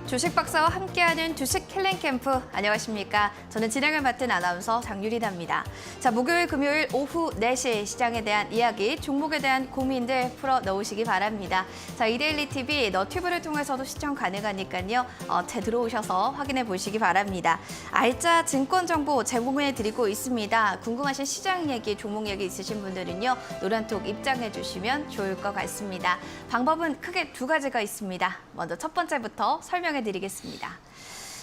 주식 박사와 함께하는 주식 킬링 캠프, 안녕하십니까? 저는 진행을 맡은 아나운서 장유리나입니다. 자, 목요일, 금요일 오후 4시 시장에 대한 이야기, 종목에 대한 고민들 풀어 넣으시기 바랍니다. 자, 이데일리 TV 너튜브를 통해서도 시청 가능하니까요. 들어오셔서 확인해 보시기 바랍니다. 알짜 증권 정보 제공해 드리고 있습니다. 궁금하신 시장 얘기, 종목 얘기 있으신 분들은요. 노란톡 입장해 주시면 좋을 것 같습니다. 방법은 크게 두 가지가 있습니다. 먼저 첫 번째부터 설명해 드리겠습니다.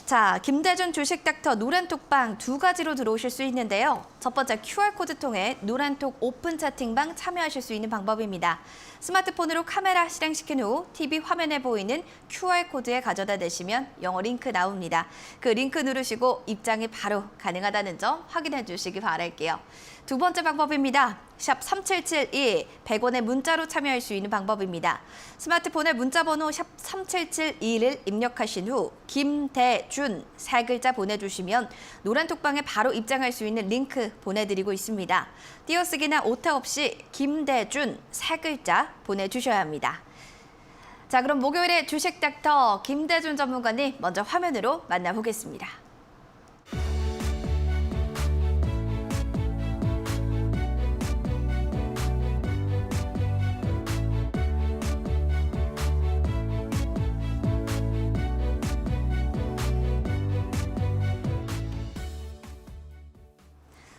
자, 김대준 주식 닥터 노란톡방 두 가지로 들어오실 수 있는데요. 첫 번째 QR코드 통해 노란톡 오픈 채팅방 참여하실 수 있는 방법입니다. 스마트폰으로 카메라 실행시킨 후 TV 화면에 보이는 QR코드에 가져다 대시면 영어 링크 나옵니다. 그 링크 누르시고 입장이 바로 가능하다는 점 확인해 주시기 바랄게요. 두 번째 방법입니다. 샵 3772, 100원의 문자로 참여할 수 있는 방법입니다. 스마트폰에 문자번호 샵 3772를 입력하신 후 김대준 세 글자 보내주시면 노란톡방에 바로 입장할 수 있는 링크 보내드리고 있습니다. 띄어쓰기나 오타 없이 김대준 세 글자 보내주셔야 합니다. 자, 그럼 목요일에 주식 닥터 김대준 전문가님 먼저 화면으로 만나보겠습니다.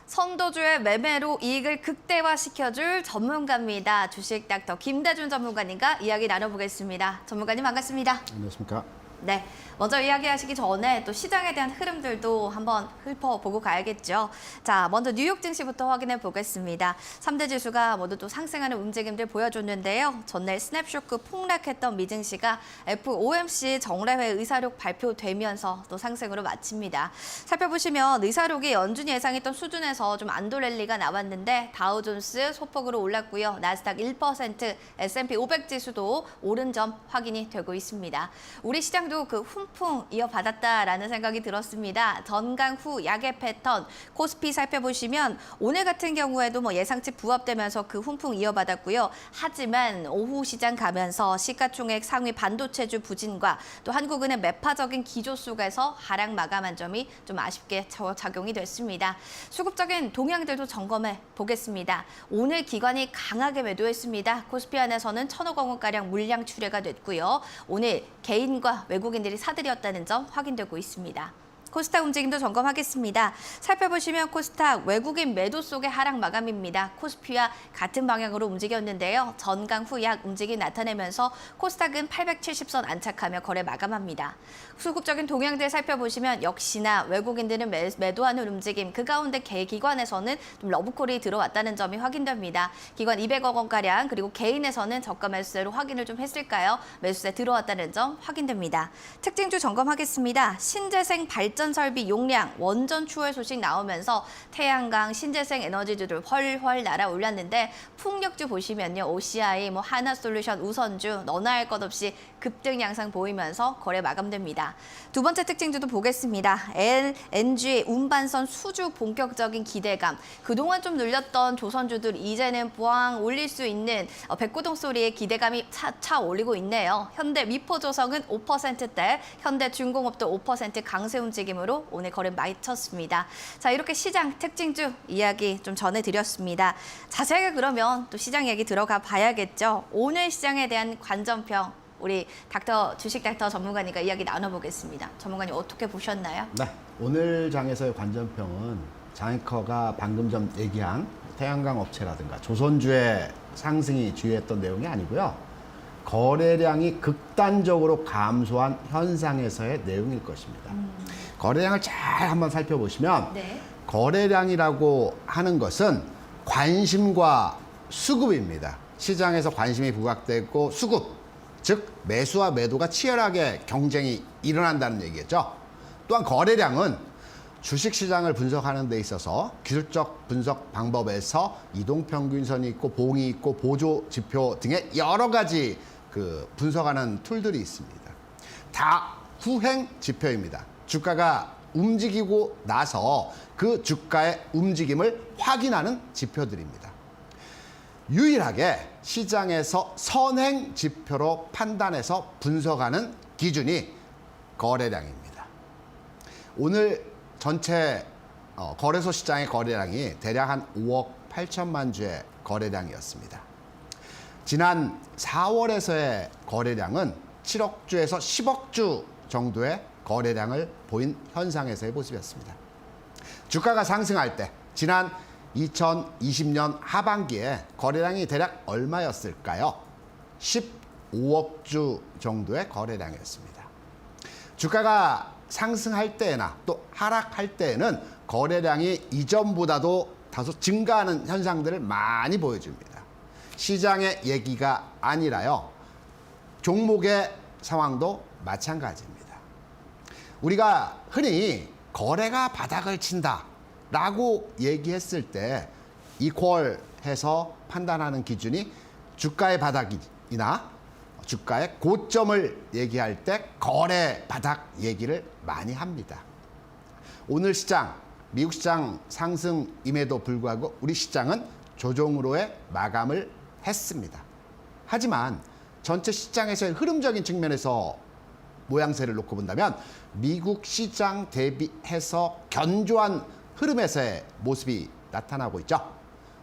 선도주의 매매로 이익을 극대화시켜줄 전문가입니다. 주식 닥터 김대준 전문가님과 이야기 나눠보겠습니다. 전문가님 반갑습니다. 안녕하십니까. 네, 먼저 이야기하시기 전에 또 시장에 대한 흐름들도 한번 훑어보고 가야겠죠. 자, 먼저 뉴욕 증시부터 확인해 보겠습니다. 3대 지수가 모두 또 상승하는 움직임들 보여줬는데요. 전날 스냅쇼크 폭락했던 미증시가 FOMC 정례회 의사록 발표되면서 또 상승으로 마칩니다. 살펴보시면 의사록이 연준이 예상했던 수준에서 좀 안도 랠리가 나왔는데 다우존스 소폭으로 올랐고요. 나스닥 1%, S&P 500 지수도 오른 점 확인이 되고 있습니다. 우리 시장 그 훈풍 이어받았다라는 생각이 들었습니다. 전강 후 약의 패턴, 코스피 살펴보시면 오늘 같은 경우에도 예상치 부합되면서 그 훈풍 이어받았고요. 하지만 오후 시장 가면서 시가총액 상위 반도체주 부진과 또 한국은행 매파적인 기조 속에서 하락 마감한 점이 좀 아쉽게 작용이 됐습니다. 수급적인 동향들도 점검해 보겠습니다. 오늘 기관이 강하게 매도했습니다. 코스피 안에서는 1,000억 원가량 물량 출회가 됐고요. 오늘 개인과 외국인들이 사들였다는 점 확인되고 있습니다. 코스닥 움직임도 점검하겠습니다. 살펴보시면 코스닥 외국인 매도 속의 하락 마감입니다. 코스피와 같은 방향으로 움직였는데요. 전강 후 약 움직임 나타내면서 코스닥은 870선 안착하며 거래 마감합니다. 수급적인 동향들 살펴보시면 역시나 외국인들은 매도하는 움직임, 그 가운데 기관에서는 좀 러브콜이 들어왔다는 점이 확인됩니다. 기관 200억 원가량, 그리고 개인에서는 저가 매수세로 확인을 좀 했을까요? 매수세 들어왔다는 점 확인됩니다. 특징주 점검하겠습니다. 신재생 발전 설비 용량, 원전 추월 소식 나오면서 태양광, 신재생 에너지주들 훨훨 날아올랐는데 풍력주 보시면요. OCI, 하나솔루션, 우선주 너나 할 것 없이 급등 양상 보이면서 거래 마감됩니다. 두 번째 특징주도 보겠습니다. LNG 운반선 수주 본격적인 기대감. 그동안 좀 눌렸던 조선주들 이제는 부항 올릴 수 있는 백고동 소리에 기대감이 차 올리고 있네요. 현대 미포조성은 5%대, 현대중공업도 5% 강세 움직임으로 오늘 거래 마쳤습니다. 자, 이렇게 시장 특징주 이야기 좀 전해드렸습니다. 자세하게 그러면 또 시장 얘기 들어가 봐야겠죠. 오늘 시장에 대한 관전평, 우리 주식 닥터 전문가님과 이야기 나눠보겠습니다. 전문가님 어떻게 보셨나요? 네, 오늘 장에서의 관전평은 장앵커가 방금 전 얘기한 태양광 업체라든가 조선주의 상승이 주요했던 내용이 아니고요. 거래량이 극단적으로 감소한 현상에서의 내용일 것입니다. 거래량을 잘 한번 살펴보시면 네. 거래량이라고 하는 것은 관심과 수급입니다. 시장에서 관심이 부각되고 수급, 즉 매수와 매도가 치열하게 경쟁이 일어난다는 얘기겠죠. 또한 거래량은 주식시장을 분석하는 데 있어서 기술적 분석 방법에서 이동평균선이 있고 봉이 있고 보조지표 등의 여러 가지 분석하는 툴들이 있습니다. 다 후행 지표입니다. 주가가 움직이고 나서 그 주가의 움직임을 확인하는 지표들입니다. 유일하게 시장에서 선행 지표로 판단해서 분석하는 기준이 거래량입니다. 오늘 전체 거래소 시장의 거래량이 대략 한 5억 8천만 주의 거래량이었습니다. 지난 4월에서의 거래량은 7억 주에서 10억 주 정도의 거래량을 보인 현상에서의 모습이었습니다. 주가가 상승할 때 지난 2020년 하반기에 거래량이 대략 얼마였을까요? 15억 주 정도의 거래량이었습니다. 주가가 상승할 때나 또 하락할 때에는 거래량이 이전보다도 다소 증가하는 현상들을 많이 보여줍니다. 시장의 얘기가 아니라요. 종목의 상황도 마찬가지입니다. 우리가 흔히 거래가 바닥을 친다라고 얘기했을 때 이퀄해서 판단하는 기준이 주가의 바닥이나 주가의 고점을 얘기할 때 거래 바닥 얘기를 많이 합니다. 오늘 시장, 미국 시장 상승임에도 불구하고 우리 시장은 조정으로의 마감을 했습니다. 하지만 전체 시장에서의 흐름적인 측면에서 모양새를 놓고 본다면 미국 시장 대비해서 견조한 흐름에서의 모습이 나타나고 있죠.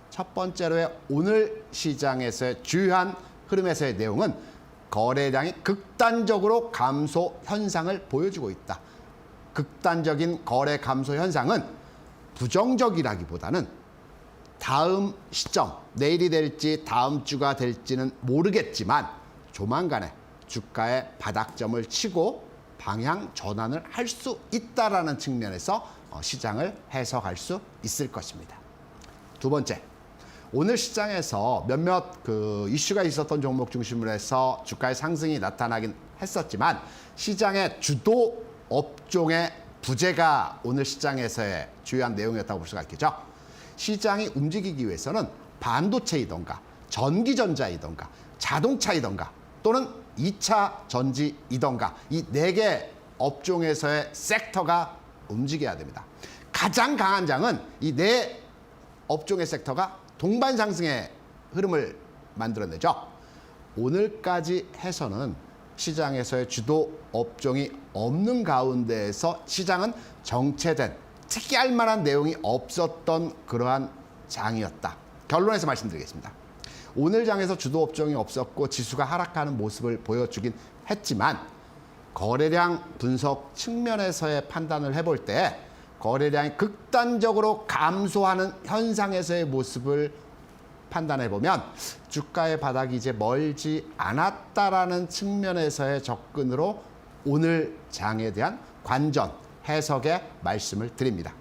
첫 번째로의 오늘 시장에서의 주요한 흐름에서의 내용은 거래량이 극단적으로 감소 현상을 보여주고 있다. 극단적인 거래 감소 현상은 부정적이라기보다는 다음 시점, 내일이 될지 다음 주가 될지는 모르겠지만 조만간에 주가의 바닥점을 치고 방향 전환을 할 수 있다라는 측면에서 시장을 해석할 수 있을 것입니다. 두 번째, 오늘 시장에서 몇몇 이슈가 있었던 종목 중심으로 해서 주가의 상승이 나타나긴 했었지만 시장의 주도 업종의 부재가 오늘 시장에서의 주요한 내용이었다고 볼 수가 있겠죠. 시장이 움직이기 위해서는 반도체이던가 전기전자이던가 자동차이던가 또는 2차 전지이던가 이 4개 업종에서의 섹터가 움직여야 됩니다. 가장 강한 장은 이 4 업종의 섹터가 동반 상승의 흐름을 만들어내죠. 오늘까지 해서는 시장에서의 주도 업종이 없는 가운데에서 시장은 정체된 특이할 만한 내용이 없었던 그러한 장이었다. 결론에서 말씀드리겠습니다. 오늘 장에서 주도 업종이 없었고 지수가 하락하는 모습을 보여주긴 했지만 거래량 분석 측면에서의 판단을 해볼 때 거래량이 극단적으로 감소하는 현상에서의 모습을 판단해보면 주가의 바닥이 이제 멀지 않았다라는 측면에서의 접근으로 오늘 장에 대한 관전, 해석의 말씀을 드립니다.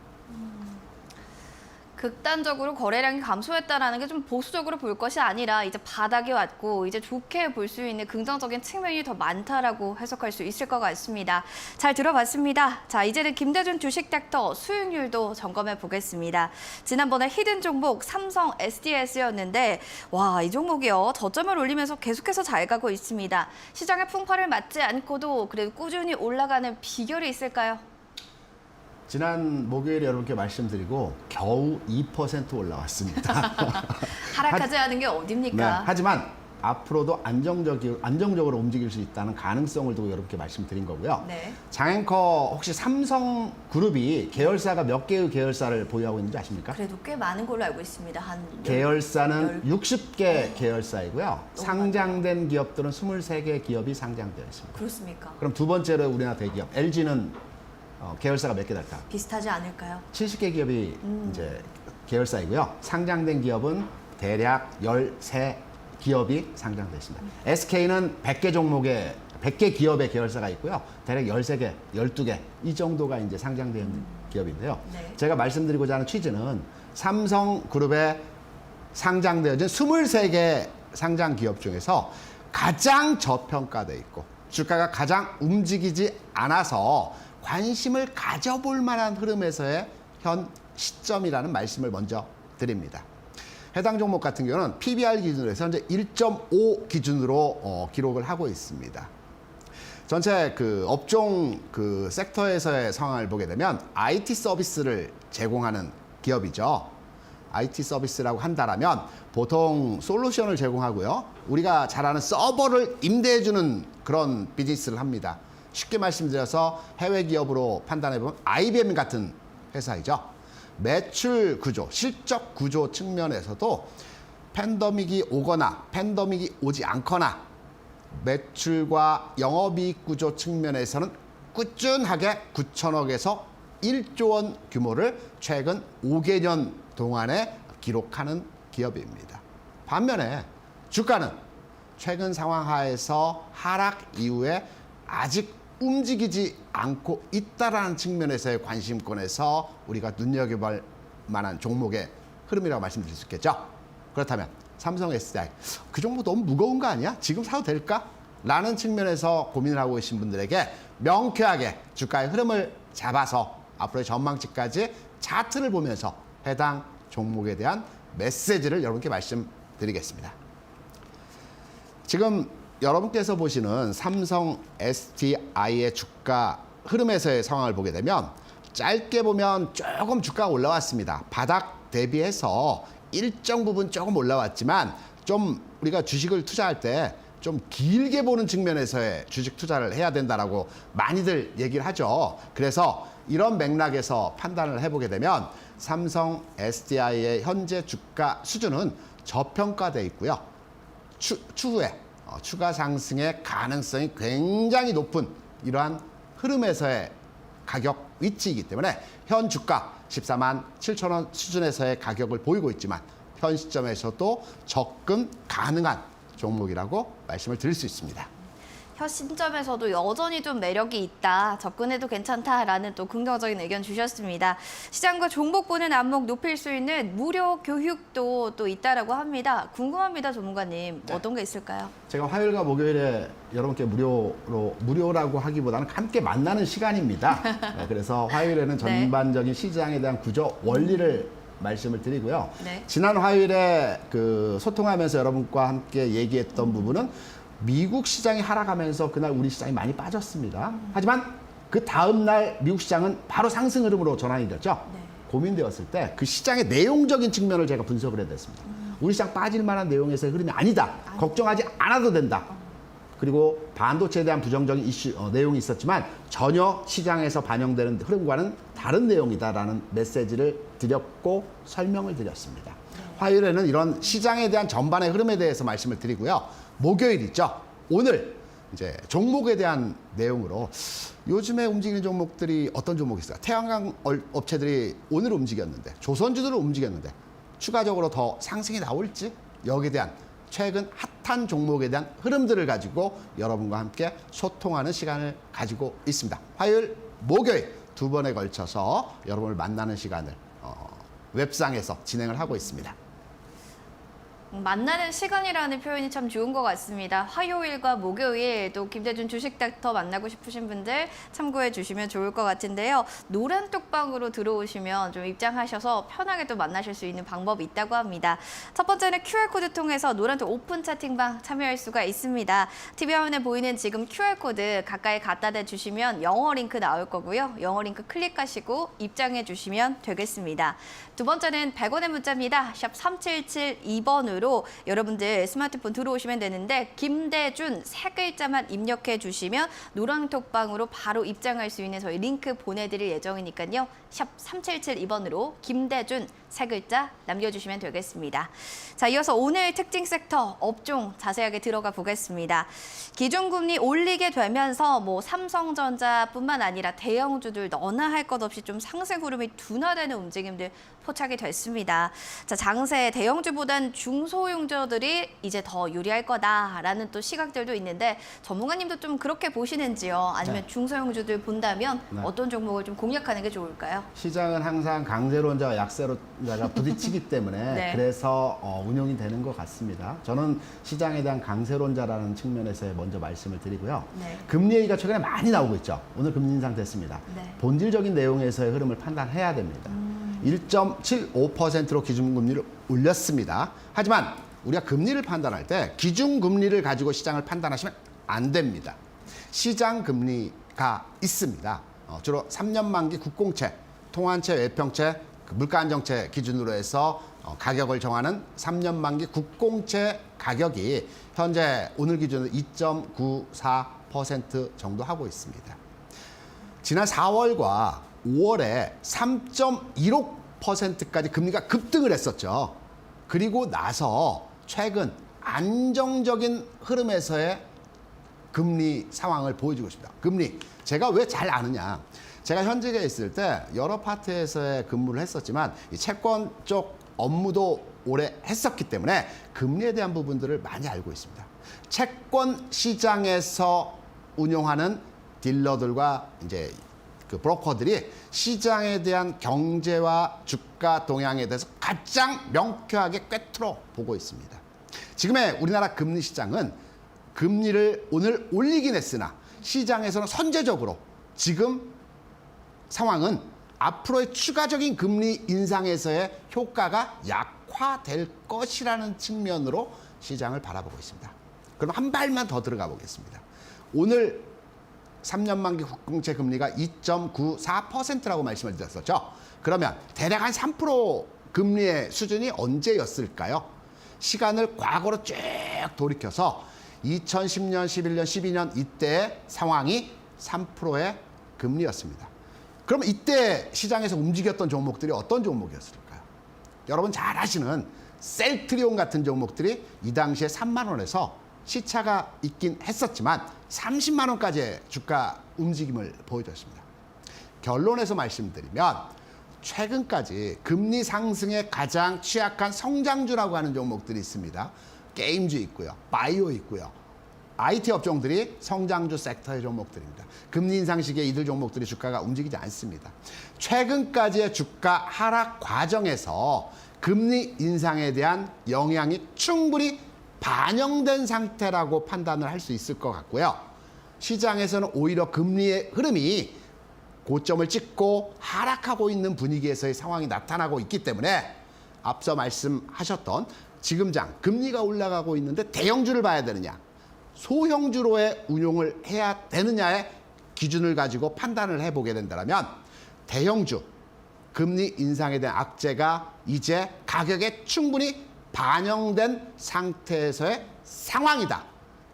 극단적으로 거래량이 감소했다라는 게 좀 보수적으로 볼 것이 아니라 이제 바닥이 왔고 이제 좋게 볼 수 있는 긍정적인 측면이 더 많다라고 해석할 수 있을 것 같습니다. 잘 들어봤습니다. 자, 이제는 김대준 주식 닥터 수익률도 점검해 보겠습니다. 지난번에 히든 종목 삼성 SDS였는데 와, 이 종목이요. 저점을 올리면서 계속해서 잘 가고 있습니다. 시장의 풍파를 맞지 않고도 그래도 꾸준히 올라가는 비결이 있을까요? 지난 목요일에 여러분께 말씀드리고 겨우 2% 올라왔습니다. 하락하지 않은 게 어딥니까? 네, 하지만 앞으로도 안정적으로 움직일 수 있다는 가능성을 두고 여러분께 말씀드린 거고요. 네. 장앵커 혹시 삼성그룹이 계열사가 몇 개의 계열사를 보유하고 있는지 아십니까? 그래도 꽤 많은 걸로 알고 있습니다. 한 계열사는 60개 계열사이고요. 상장된 기업들은 23개 기업이 상장되어 있습니다. 그렇습니까? 그럼 두 번째로 우리나라 대기업 LG는 계열사가 몇 개 될까? 비슷하지 않을까요? 70개 기업이 이제 계열사이고요. 상장된 기업은 대략 13 기업이 상장됐습니다. SK는 100개 종목의 100개 기업의 계열사가 있고요. 대략 13개, 12개 이 정도가 이제 상장된 기업인데요. 네. 제가 말씀드리고자 하는 취지는 삼성그룹에 상장되어진 23개 상장 기업 중에서 가장 저평가돼 있고 주가가 가장 움직이지 않아서 관심을 가져볼 만한 흐름에서의 현 시점이라는 말씀을 먼저 드립니다. 해당 종목 같은 경우는 PBR 기준으로 해서 현재 1.5 기준으로 기록을 하고 있습니다. 전체 업종 섹터에서의 상황을 보게 되면 IT 서비스를 제공하는 기업이죠. IT 서비스라고 한다라면 보통 솔루션을 제공하고요. 우리가 잘 아는 서버를 임대해주는 그런 비즈니스를 합니다. 쉽게 말씀드려서 해외 기업으로 판단해보면 IBM 같은 회사이죠. 매출 구조, 실적 구조 측면에서도 팬데믹이 오거나 팬데믹이 오지 않거나 매출과 영업이익 구조 측면에서는 꾸준하게 9천억에서 1조 원 규모를 최근 5개년 동안에 기록하는 기업입니다. 반면에 주가는 최근 상황 하에서 하락 이후에 아직 움직이지 않고 있다라는 측면에서의 관심권에서 우리가 눈여겨볼 만한 종목의 흐름이라고 말씀드릴 수 있겠죠. 그렇다면 삼성 SDI 그 종목 너무 무거운 거 아니야? 지금 사도 될까? 라는 측면에서 고민을 하고 계신 분들에게 명쾌하게 주가의 흐름을 잡아서 앞으로의 전망치까지 차트를 보면서 해당 종목에 대한 메시지를 여러분께 말씀드리겠습니다. 지금 여러분께서 보시는 삼성 SDI의 주가 흐름에서의 상황을 보게 되면 짧게 보면 조금 주가가 올라왔습니다. 바닥 대비해서 일정 부분 조금 올라왔지만 좀 우리가 주식을 투자할 때 좀 길게 보는 측면에서의 주식 투자를 해야 된다라고 많이들 얘기를 하죠. 그래서 이런 맥락에서 판단을 해보게 되면 삼성 SDI의 현재 주가 수준은 저평가돼 있고요. 추후에 추가 상승의 가능성이 굉장히 높은 이러한 흐름에서의 가격 위치이기 때문에 현 주가 14만 7천 원 수준에서의 가격을 보이고 있지만 현 시점에서도 접근 가능한 종목이라고 말씀을 드릴 수 있습니다. 현 시점에서도 여전히 좀 매력이 있다, 접근해도 괜찮다라는 또 긍정적인 의견 주셨습니다. 시장과 종목 보는 안목 높일 수 있는 무료 교육도 또 있다라고 합니다. 궁금합니다, 전문가님. 네. 어떤 게 있을까요? 제가 화요일과 목요일에 여러분께 무료라고 하기보다는 함께 만나는 시간입니다. 그래서 화요일에는 전반적인 시장에 대한 구조 원리를 말씀을 드리고요. 네. 지난 화요일에 그 소통하면서 여러분과 함께 얘기했던 부분은 미국 시장이 하락하면서 그날 우리 시장이 많이 빠졌습니다. 하지만 그 다음 날 미국 시장은 바로 상승 흐름으로 전환이 됐죠. 네. 고민되었을 때 그 시장의 내용적인 측면을 제가 분석을 해야 됐습니다. 우리 시장 빠질 만한 내용에서의 흐름이 아니다. 걱정하지 않아도 된다. 그리고 반도체에 대한 부정적인 이슈, 내용이 있었지만 전혀 시장에서 반영되는 흐름과는 다른 내용이다라는 메시지를 드렸고 설명을 드렸습니다. 화요일에는 이런 시장에 대한 전반의 흐름에 대해서 말씀을 드리고요. 목요일 있죠. 오늘 이제 종목에 대한 내용으로 요즘에 움직이는 종목들이 어떤 종목이 있을까? 태양광 업체들이 오늘 움직였는데 조선주들을 움직였는데 추가적으로 더 상승이 나올지 여기에 대한 최근 핫한 종목에 대한 흐름들을 가지고 여러분과 함께 소통하는 시간을 가지고 있습니다. 화요일, 목요일 두 번에 걸쳐서 여러분을 만나는 시간을 웹상에서 진행을 하고 있습니다. 만나는 시간이라는 표현이 참 좋은 것 같습니다. 화요일과 목요일 또 김대중 주식닥터 만나고 싶으신 분들 참고해 주시면 좋을 것 같은데요. 노란 톡방으로 들어오시면 좀 입장하셔서 편하게 또 만나실 수 있는 방법이 있다고 합니다. 첫 번째는 QR코드 통해서 노란톡 오픈 채팅방 참여할 수가 있습니다. TV 화면에 보이는 지금 QR코드 가까이 갖다 대주시면 영어 링크 나올 거고요. 영어 링크 클릭하시고 입장해 주시면 되겠습니다. 두 번째는 100원의 문자입니다. 샵 3772번으로 여러분들 스마트폰 들어오시면 되는데 김대준 세 글자만 입력해 주시면 노랑톡방으로 바로 입장할 수 있는 저희 링크 보내드릴 예정이니까요. 샵 3772번으로 김대준 세 글자 남겨주시면 되겠습니다. 자, 이어서 오늘 특징 섹터 업종 자세하게 들어가 보겠습니다. 기준금리 올리게 되면서 삼성전자뿐만 아니라 대형주들 너나 할 것 없이 좀 상승 흐름이 둔화되는 움직임들 포착이 됐습니다. 자, 장세 대형주보단 중소형주들이 이제 더 유리할 거다라는 또 시각들도 있는데 전문가님도 좀 그렇게 보시는지요? 아니면 네. 중소형주들 본다면 네. 어떤 종목을 좀 공략하는 게 좋을까요? 시장은 항상 강세론자와 약세론자가 부딪히기 때문에 네. 그래서 운용이 되는 것 같습니다. 저는 시장에 대한 강세론자라는 측면에서 먼저 말씀을 드리고요. 네. 금리 얘기가 최근에 많이 나오고 있죠. 오늘 금리 인상 됐습니다. 네. 본질적인 내용에서의 흐름을 판단해야 됩니다. 1.75%로 기준금리를 올렸습니다. 하지만 우리가 금리를 판단할 때 기준금리를 가지고 시장을 판단하시면 안 됩니다. 시장 금리가 있습니다. 주로 3년 만기 국공채, 통환채, 외평채, 물가안정채 기준으로 해서 가격을 정하는 3년 만기 국공채 가격이 현재 오늘 기준으로 2.94% 정도 하고 있습니다. 지난 4월과 5월에 3.16%까지 금리가 급등을 했었죠. 그리고 나서 최근 안정적인 흐름에서의 금리 상황을 보여주고 있습니다. 금리, 제가 왜 잘 아느냐. 제가 현직에 있을 때 여러 파트에서의 근무를 했었지만 이 채권 쪽 업무도 오래 했었기 때문에 금리에 대한 부분들을 많이 알고 있습니다. 채권 시장에서 운용하는 딜러들과 이제 그 브로커들이 시장에 대한 경제와 주가 동향에 대해서 가장 명쾌하게 꿰뚫어 보고 있습니다. 지금의 우리나라 금리 시장은 금리를 오늘 올리긴 했으나 시장에서는 선제적으로 지금 상황은 앞으로의 추가적인 금리 인상에서의 효과가 약화될 것이라는 측면으로 시장을 바라보고 있습니다. 그럼 한 발만 더 들어가 보겠습니다. 오늘 3년 만기 국공채 금리가 2.94%라고 말씀을 드렸었죠. 그러면 대략 한 3% 금리의 수준이 언제였을까요? 시간을 과거로 쭉 돌이켜서 2010년, 11년, 12년 이때의 상황이 3%의 금리였습니다. 그럼 이때 시장에서 움직였던 종목들이 어떤 종목이었을까요? 여러분 잘 아시는 셀트리온 같은 종목들이 이 당시에 3만 원에서 시차가 있긴 했었지만 30만 원까지의 주가 움직임을 보여줬습니다. 결론에서 말씀드리면 최근까지 금리 상승에 가장 취약한 성장주라고 하는 종목들이 있습니다. 게임주 있고요. 바이오 있고요. IT 업종들이 성장주 섹터의 종목들입니다. 금리 인상 시기에 이들 종목들이 주가가 움직이지 않습니다. 최근까지의 주가 하락 과정에서 금리 인상에 대한 영향이 충분히 반영된 상태라고 판단을 할 수 있을 것 같고요. 시장에서는 오히려 금리의 흐름이 고점을 찍고 하락하고 있는 분위기에서의 상황이 나타나고 있기 때문에 앞서 말씀하셨던 지금장 금리가 올라가고 있는데 대형주를 봐야 되느냐, 소형주로의 운용을 해야 되느냐의 기준을 가지고 판단을 해보게 된다면 대형주, 금리 인상에 대한 악재가 이제 가격에 충분히 반영된 상태에서의 상황이다.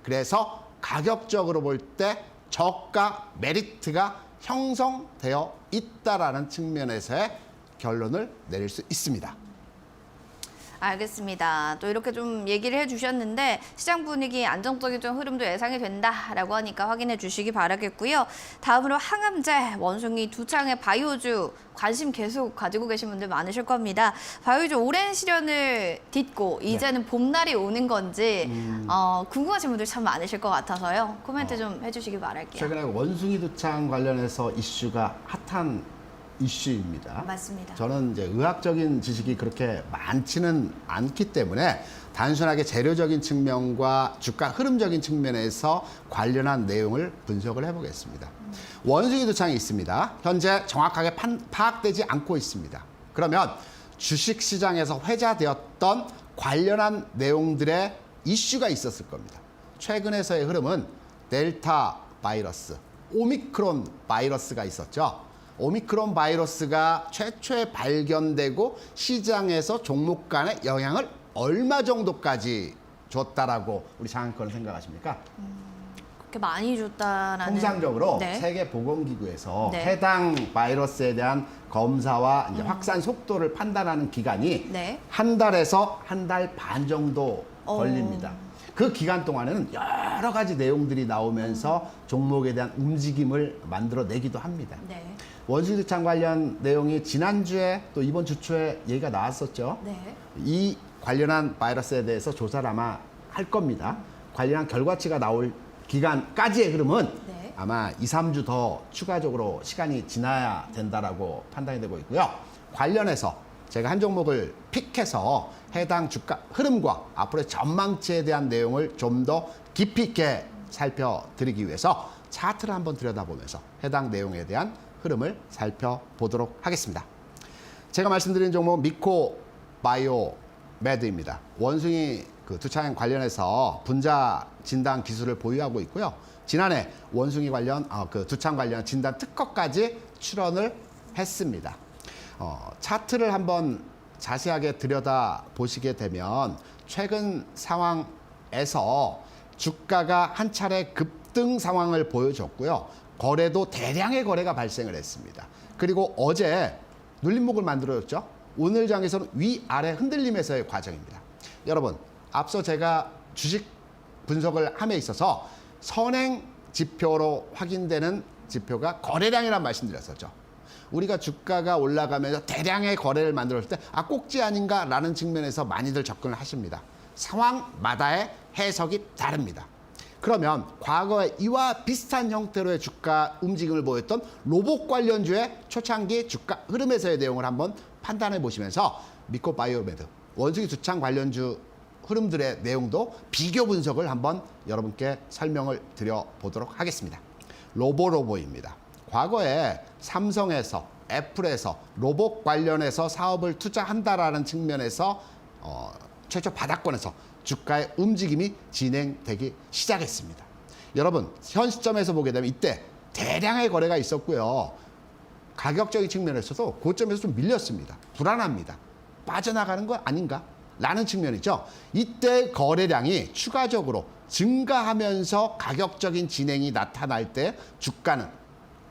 그래서 가격적으로 볼 때 저가 메리트가 형성되어 있다라는 측면에서의 결론을 내릴 수 있습니다. 알겠습니다. 또 이렇게 좀 얘기를 해주셨는데 시장 분위기 안정적인 좀 흐름도 예상이 된다라고 하니까 확인해 주시기 바라겠고요. 다음으로 항암제, 원숭이, 두창의 바이오주 관심 계속 가지고 계신 분들 많으실 겁니다. 바이오주 오랜 시련을 딛고 이제는 봄날이 오는 건지 궁금하신 분들 참 많으실 것 같아서요. 코멘트 좀 해주시기 바랄게요. 최근에 원숭이 두창 관련해서 이슈가 핫한 이슈입니다. 맞습니다. 저는 이제 의학적인 지식이 그렇게 많지는 않기 때문에 단순하게 재료적인 측면과 주가 흐름적인 측면에서 관련한 내용을 분석을 해보겠습니다. 원숭이 두창이 있습니다. 현재 정확하게 파악되지 않고 있습니다. 그러면 주식시장에서 회자되었던 관련한 내용들의 이슈가 있었을 겁니다. 최근에서의 흐름은 델타 바이러스, 오미크론 바이러스가 있었죠. 오미크론 바이러스가 최초에 발견되고 시장에서 종목 간의 영향을 얼마 정도까지 줬다라고 우리 장학건은 생각하십니까? 그렇게 많이 줬다라는. 통상적으로 네. 세계보건기구에서 네. 해당 바이러스에 대한 검사와 이제 확산 속도를 판단하는 기간이 네. 한 달에서 한 달 반 정도 걸립니다. 그 기간 동안에는 여러 가지 내용들이 나오면서 종목에 대한 움직임을 만들어내기도 합니다. 네. 원숭이 두창 관련 내용이 지난주에 또 이번 주 초에 얘기가 나왔었죠. 네. 이 관련한 바이러스에 대해서 조사를 아마 할 겁니다. 관련한 결과치가 나올 기간까지의 흐름은 네. 아마 2, 3주 더 추가적으로 시간이 지나야 된다라고 판단이 되고 있고요. 관련해서 제가 한 종목을 픽해서 해당 주가 흐름과 앞으로의 전망치에 대한 내용을 좀 더 깊이 있게 살펴드리기 위해서 차트를 한번 들여다보면서 해당 내용에 대한 흐름을 살펴보도록 하겠습니다. 제가 말씀드린 종목은 미코 바이오 매드입니다. 원숭이 그 두창 관련해서 분자 진단 기술을 보유하고 있고요. 지난해 원숭이 관련 그 두창 관련 진단 특허까지 출원을 했습니다. 차트를 한번 자세하게 들여다 보시게 되면 최근 상황에서 주가가 한 차례 급등 상황을 보여줬고요. 거래도 대량의 거래가 발생을 했습니다. 그리고 어제 눌림목을 만들어줬죠. 오늘 장에서는 위아래 흔들림에서의 과정입니다. 여러분, 앞서 제가 주식 분석을 함에 있어서 선행 지표로 확인되는 지표가 거래량이라는 말씀드렸었죠. 우리가 주가가 올라가면서 대량의 거래를 만들었을 때 꼭지 아닌가라는 측면에서 많이들 접근을 하십니다. 상황마다의 해석이 다릅니다. 그러면 과거에 이와 비슷한 형태로의 주가 움직임을 보였던 로봇 관련주의 초창기 주가 흐름에서의 내용을 한번 판단해 보시면서 미코바이오메드, 원숭이 두창 관련주 흐름들의 내용도 비교 분석을 한번 여러분께 설명을 드려보도록 하겠습니다. 로보입니다. 과거에 삼성에서 애플에서 로봇 관련해서 사업을 투자한다라는 측면에서 최초 바닥권에서 주가의 움직임이 진행되기 시작했습니다. 여러분, 현 시점에서 보게 되면 이때 대량의 거래가 있었고요. 가격적인 측면에서도 고점에서 좀 밀렸습니다. 불안합니다. 빠져나가는 거 아닌가? 라는 측면이죠. 이때 거래량이 추가적으로 증가하면서 가격적인 진행이 나타날 때 주가는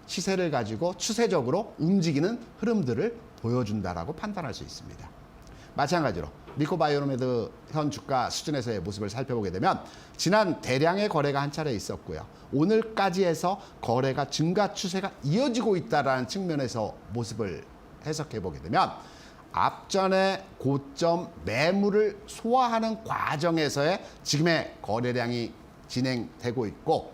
시세를 가지고 추세적으로 움직이는 흐름들을 보여준다라고 판단할 수 있습니다. 마찬가지로 미코바이오메드 현 주가 수준에서의 모습을 살펴보게 되면 지난 대량의 거래가 한 차례 있었고요. 오늘까지 해서 거래가 증가 추세가 이어지고 있다는 측면에서 모습을 해석해 보게 되면 앞전에 고점 매물을 소화하는 과정에서의 지금의 거래량이 진행되고 있고,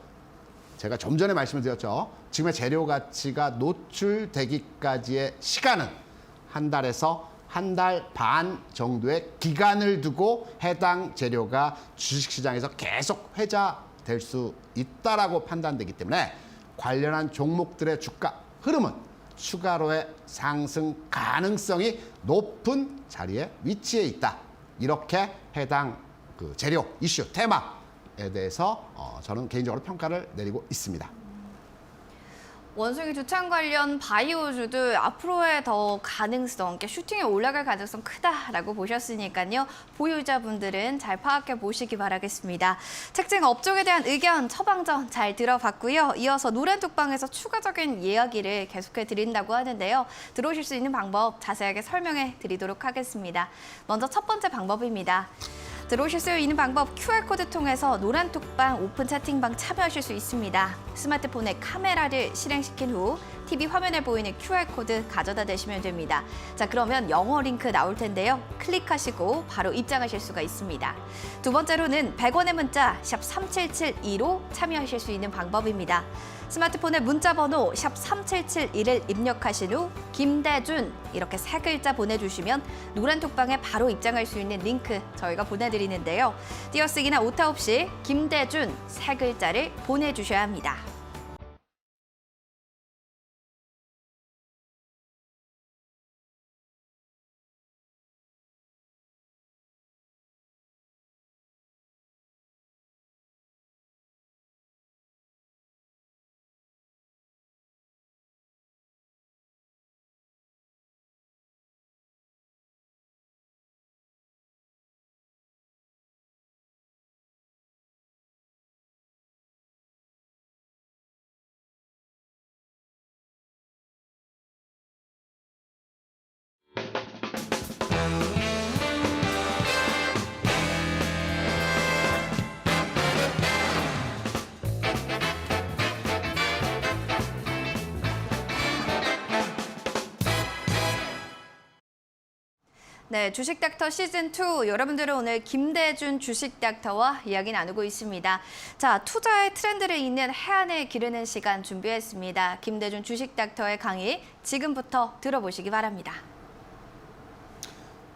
제가 좀 전에 말씀을 드렸죠. 지금의 재료 가치가 노출되기까지의 시간은 한 달에서 한 달 반 정도의 기간을 두고 해당 재료가 주식시장에서 계속 회자될 수 있다라고 판단되기 때문에 관련한 종목들의 주가 흐름은 추가로의 상승 가능성이 높은 자리에 위치해 있다. 이렇게 해당 재료, 이슈, 테마에 대해서 저는 개인적으로 평가를 내리고 있습니다. 원숭이 두창 관련 바이오주도 앞으로의 더 가능성, 슈팅에 올라갈 가능성 크다라고 보셨으니까요. 보유자분들은 잘 파악해 보시기 바라겠습니다. 특징 업종에 대한 의견 처방전 잘 들어봤고요. 이어서 노란톡방에서 추가적인 이야기를 계속해 드린다고 하는데요. 들어오실 수 있는 방법 자세하게 설명해 드리도록 하겠습니다. 먼저 첫 번째 방법입니다. 들어오실 수 있는 방법 QR코드 통해서 노란톡방 오픈 채팅방 참여하실 수 있습니다. 스마트폰에 카메라를 실행시킨 후 TV 화면에 보이는 QR코드 가져다 대시면 됩니다. 자, 그러면 영어 링크 나올 텐데요. 클릭하시고 바로 입장하실 수가 있습니다. 두 번째로는 100원의 문자 샵 3772로 참여하실 수 있는 방법입니다. 스마트폰에 문자 번호 샵 3772를 입력하신 후 김대준 이렇게 3글자 보내주시면 노란톡방에 바로 입장할 수 있는 링크 저희가 보내드리는데요. 띄어쓰기나 오타 없이 김대준 3글자를 보내주셔야 합니다. 네, 주식닥터 시즌2 여러분들은 오늘 김대준 주식닥터와 이야기 나누고 있습니다. 자, 투자의 트렌드를 잇는 해안을 기르는 시간 준비했습니다. 김대준 주식닥터의 강의 지금부터 들어보시기 바랍니다.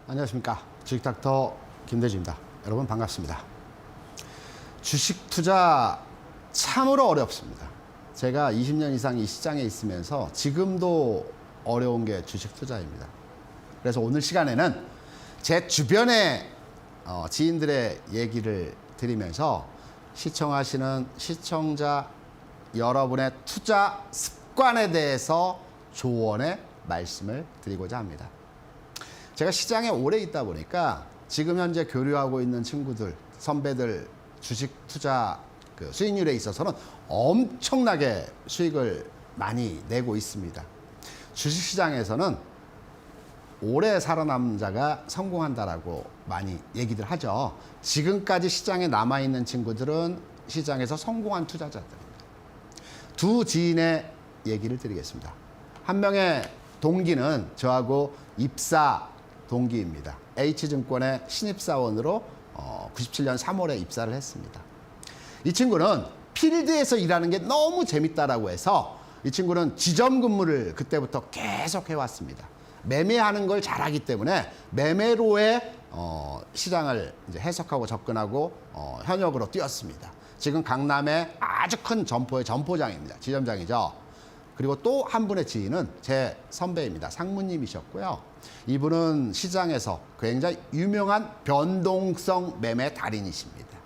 안녕하십니까. 주식닥터 김대준입니다. 여러분 반갑습니다. 주식 투자 참으로 어렵습니다. 제가 20년 이상 이 시장에 있으면서 지금도 어려운 게 주식 투자입니다. 그래서 오늘 시간에는 제 주변의 지인들의 얘기를 드리면서 시청하시는 시청자 여러분의 투자 습관에 대해서 조언의 말씀을 드리고자 합니다. 제가 시장에 오래 있다 보니까 지금 현재 교류하고 있는 친구들, 선배들 주식 투자 그 수익률에 있어서는 엄청나게 수익을 많이 내고 있습니다. 주식시장에서는 오래 살아남은 자가 성공한다라고 많이 얘기들 하죠. 지금까지 시장에 남아있는 친구들은 시장에서 성공한 투자자들입니다. 두 지인의 얘기를 드리겠습니다. 한 명의 동기는 저하고 입사 동기입니다. H증권의 신입사원으로 97년 3월에 입사를 했습니다. 이 친구는 필드에서 일하는 게 너무 재밌다라고 해서 이 친구는 지점 근무를 그때부터 계속 해왔습니다. 매매하는 걸 잘하기 때문에 매매로의 시장을 이제 해석하고 접근하고 현역으로 뛰었습니다. 지금 강남의 아주 큰 점포의 점포장입니다. 지점장이죠. 그리고 또 한 분의 지인은 제 선배입니다. 상무님이셨고요. 이분은 시장에서 굉장히 유명한 변동성 매매 달인이십니다.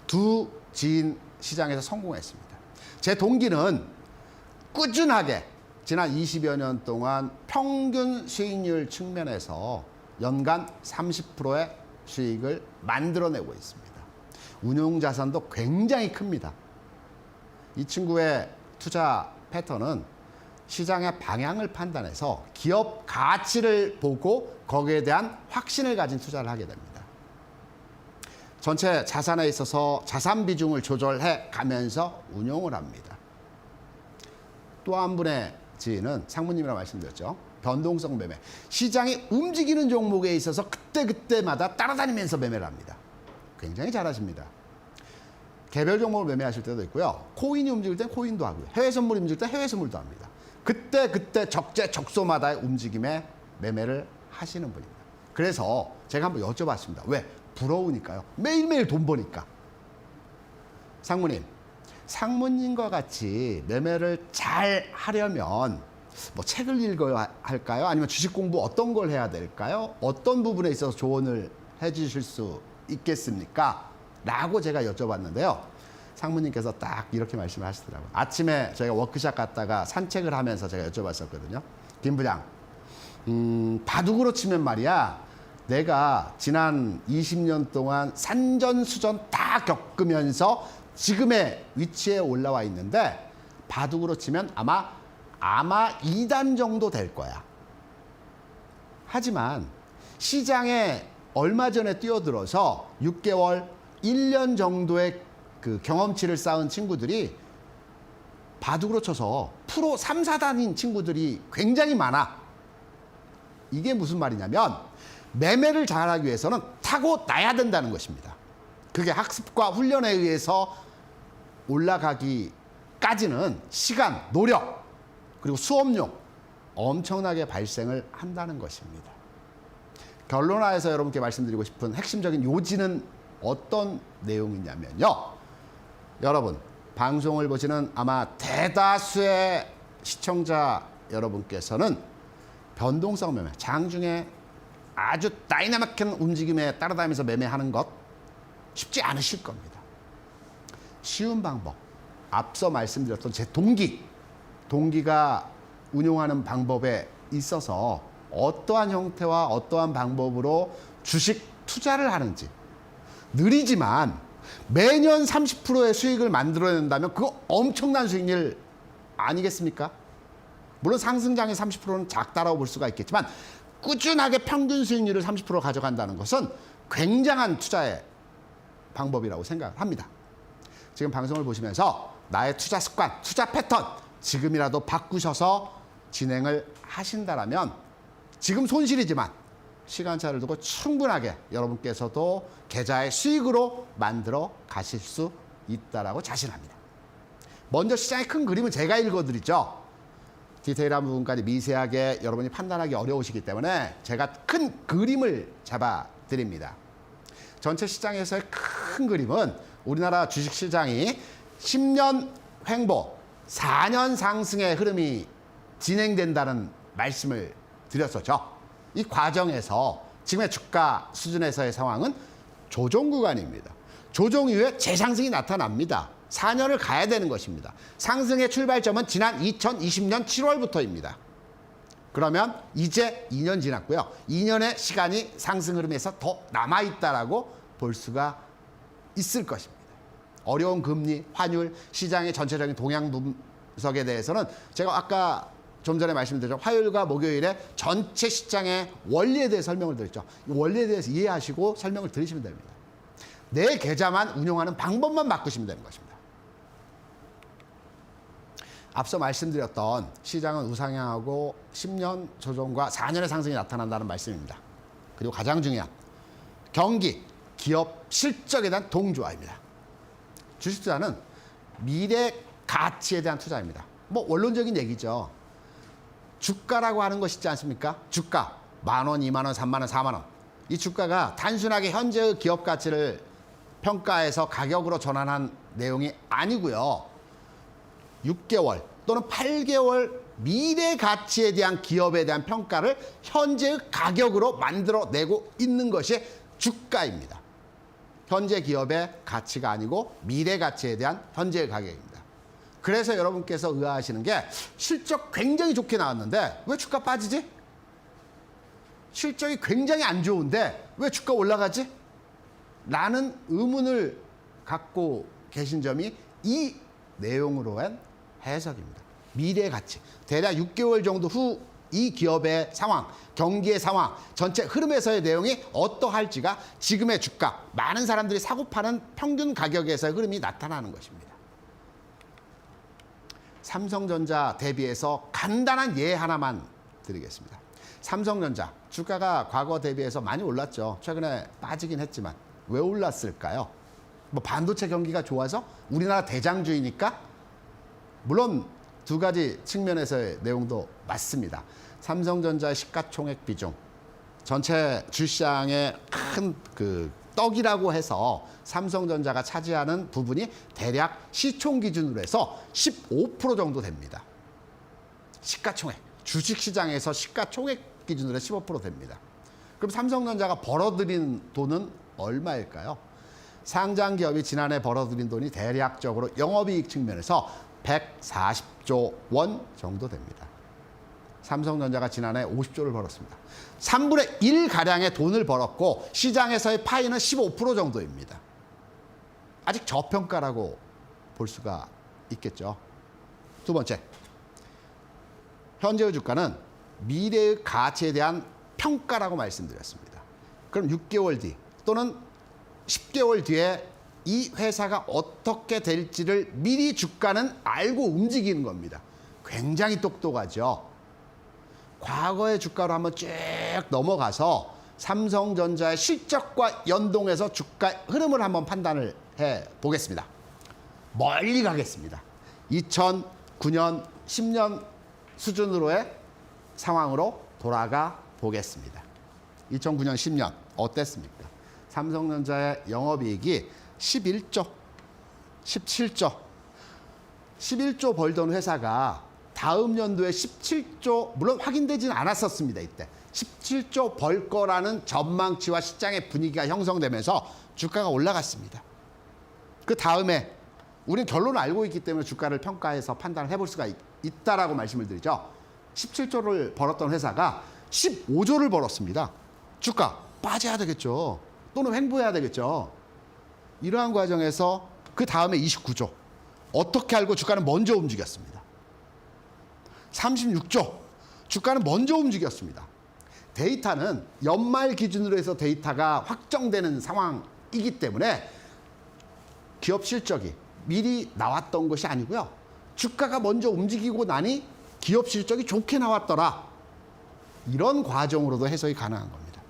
두 지인 시장에서 성공했습니다. 제 동기는 꾸준하게 지난 20여 년 동안 평균 수익률 측면에서 연간 30%의 수익을 만들어내고 있습니다. 운용 자산도 굉장히 큽니다. 이 친구의 투자 패턴은 시장의 방향을 판단해서 기업 가치를 보고 거기에 대한 확신을 가진 투자를 하게 됩니다. 전체 자산에 있어서 자산 비중을 조절해 가면서 운용을 합니다. 또 한 분의 지인은 상무님이라고 말씀드렸죠. 변동성 매매. 시장이 움직이는 종목에 있어서 그때그때마다 따라다니면서 매매를 합니다. 굉장히 잘하십니다. 개별 종목을 매매하실 때도 있고요. 코인이 움직일 때 코인도 하고요. 해외 선물이 움직일 때 해외 선물도 합니다. 그때 적재적소마다의 움직임에 매매를 하시는 분입니다. 그래서 제가 한번 여쭤봤습니다. 왜? 부러우니까요. 매일매일 돈 버니까. 상무님과 같이 매매를 잘 하려면 뭐 책을 읽어야 할까요? 아니면 주식 공부 어떤 걸 해야 될까요? 어떤 부분에 있어서 조언을 해 주실 수 있겠습니까? 라고 제가 여쭤봤는데요. 상무님께서 딱 이렇게 말씀을 하시더라고요. 아침에 저희가 워크숍 갔다가 산책을 하면서 제가 여쭤봤었거든요. 김 부장, 바둑으로 치면 말이야, 내가 지난 20년 동안 산전수전 다 겪으면서 지금의 위치에 올라와 있는데 바둑으로 치면 아마 2단 정도 될 거야. 하지만 시장에 얼마 전에 뛰어들어서 6개월, 1년 정도의 그 경험치를 쌓은 친구들이 바둑으로 쳐서 프로 3, 4단인 친구들이 굉장히 많아. 이게 무슨 말이냐면 매매를 잘하기 위해서는 타고나야 된다는 것입니다. 그게 학습과 훈련에 의해서 올라가기까지는 시간, 노력, 그리고 수업료 엄청나게 발생을 한다는 것입니다. 결론화해서 여러분께 말씀드리고 싶은 핵심적인 요지는 어떤 내용이냐면요. 여러분, 방송을 보시는 아마 대다수의 시청자 여러분께서는 변동성 매매, 장중에 아주 다이나믹한 움직임에 따라다니면서 매매하는 것 쉽지 않으실 겁니다. 쉬운 방법, 앞서 말씀드렸던 제 동기가 운용하는 방법에 있어서 어떠한 형태와 어떠한 방법으로 주식 투자를 하는지, 느리지만 매년 30%의 수익을 만들어낸다면 그거 엄청난 수익률 아니겠습니까? 물론 상승장의 30%는 작다라고 볼 수가 있겠지만 꾸준하게 평균 수익률을 30% 가져간다는 것은 굉장한 투자의 방법이라고 생각합니다. 지금 방송을 보시면서 나의 투자 습관, 투자 패턴 지금이라도 바꾸셔서 진행을 하신다라면 지금 손실이지만 시간차를 두고 충분하게 여러분께서도 계좌의 수익으로 만들어 가실 수 있다라고 자신합니다. 먼저 시장의 큰 그림은 제가 읽어드리죠. 디테일한 부분까지 미세하게 여러분이 판단하기 어려우시기 때문에 제가 큰 그림을 잡아드립니다. 전체 시장에서의 큰 그림은 우리나라 주식시장이 10년 횡보, 4년 상승의 흐름이 진행된다는 말씀을 드렸었죠. 이 과정에서 지금의 주가 수준에서의 상황은 조정 구간입니다. 조정 이후에 재상승이 나타납니다. 4년을 가야 되는 것입니다. 상승의 출발점은 지난 2020년 7월부터입니다. 그러면 이제 2년 지났고요. 2년의 시간이 상승 흐름에서 더 남아있다라고 볼 수가 있을 것입니다. 어려운 금리, 환율, 시장의 전체적인 동향 분석에 대해서는 제가 아까 좀 전에 말씀드렸죠. 화요일과 목요일에 전체 시장의 원리에 대해 설명을 드렸죠. 이 원리에 대해서 이해하시고 설명을 들으시면 됩니다. 내 계좌만 운용하는 방법만 바꾸시면 되는 것입니다. 앞서 말씀드렸던 시장은 우상향하고 10년 조정과 4년의 상승이 나타난다는 말씀입니다. 그리고 가장 중요한 경기, 기업 실적에 대한 동조화입니다. 주식 투자는 미래 가치에 대한 투자입니다. 뭐 원론적인 얘기죠. 주가라고 하는 것이 있지 않습니까? 주가 10,000원, 20,000원, 30,000원, 40,000원. 이 주가가 단순하게 현재의 기업 가치를 평가해서 가격으로 전환한 내용이 아니고요. 6개월 또는 8개월 미래 가치에 대한 기업에 대한 평가를 현재의 가격으로 만들어내고 있는 것이 주가입니다. 현재 기업의 가치가 아니고 미래 가치에 대한 현재의 가격입니다. 그래서 여러분께서 의아하시는 게 실적 굉장히 좋게 나왔는데 왜 주가 빠지지? 실적이 굉장히 안 좋은데 왜 주가 올라가지? 라는 의문을 갖고 계신 점이 이 내용으로 한 해석입니다. 미래 가치. 대략 6개월 정도 후 이 기업의 상황, 경기의 상황, 전체 흐름에서의 내용이 어떠할지가 지금의 주가, 많은 사람들이 사고 파는 평균 가격에서의 흐름이 나타나는 것입니다. 삼성전자 대비해서 간단한 예 하나만 드리겠습니다. 삼성전자 주가가 과거 대비해서 많이 올랐죠. 최근에 빠지긴 했지만 왜 올랐을까요? 뭐 반도체 경기가 좋아서 우리나라 대장주이니까? 물론 두 가지 측면에서의 내용도 맞습니다. 삼성전자의 시가총액 비중, 전체 주시장의 큰 떡이라고 해서 삼성전자가 차지하는 부분이 대략 시총 기준으로 해서 15% 정도 됩니다. 시가총액, 주식시장에서 시가총액 기준으로 15% 됩니다. 그럼 삼성전자가 벌어들인 돈은 얼마일까요? 상장기업이 지난해 벌어들인 돈이 대략적으로 영업이익 측면에서 140조 원 정도 됩니다. 삼성전자가 지난해 50조를 벌었습니다. 3분의 1가량의 돈을 벌었고 시장에서의 파이는 15% 정도입니다. 아직 저평가라고 볼 수가 있겠죠. 두 번째, 현재의 주가는 미래의 가치에 대한 평가라고 말씀드렸습니다. 그럼 6개월 뒤 또는 10개월 뒤에 이 회사가 어떻게 될지를 미리 주가는 알고 움직이는 겁니다. 굉장히 똑똑하죠. 과거의 주가로 한번 쭉 넘어가서 삼성전자의 실적과 연동해서 주가 흐름을 한번 판단을 해 보겠습니다. 멀리 가겠습니다. 2009년, 10년 수준으로의 상황으로 돌아가 보겠습니다. 2009년, 10년 어땠습니까? 삼성전자의 영업이익이 11조, 17조, 11조 벌던 회사가 다음 연도에 17조, 물론 확인되지는 않았었습니다. 이때 17조 벌 거라는 전망치와 시장의 분위기가 형성되면서 주가가 올라갔습니다. 그 다음에 우리는 결론을 알고 있기 때문에 주가를 평가해서 판단을 해볼 수가 있다라고 말씀을 드리죠. 17조를 벌었던 회사가 15조를 벌었습니다. 주가 빠져야 되겠죠. 또는 횡보해야 되겠죠. 이러한 과정에서 그 다음에 29조. 어떻게 알고 주가는 먼저 움직였습니다. 36조. 주가는 먼저 움직였습니다. 데이터는 연말 기준으로 해서 데이터가 확정되는 상황이기 때문에 기업 실적이 미리 나왔던 것이 아니고요. 주가가 먼저 움직이고 나니 기업 실적이 좋게 나왔더라. 이런 과정으로도 해석이 가능한 겁니다.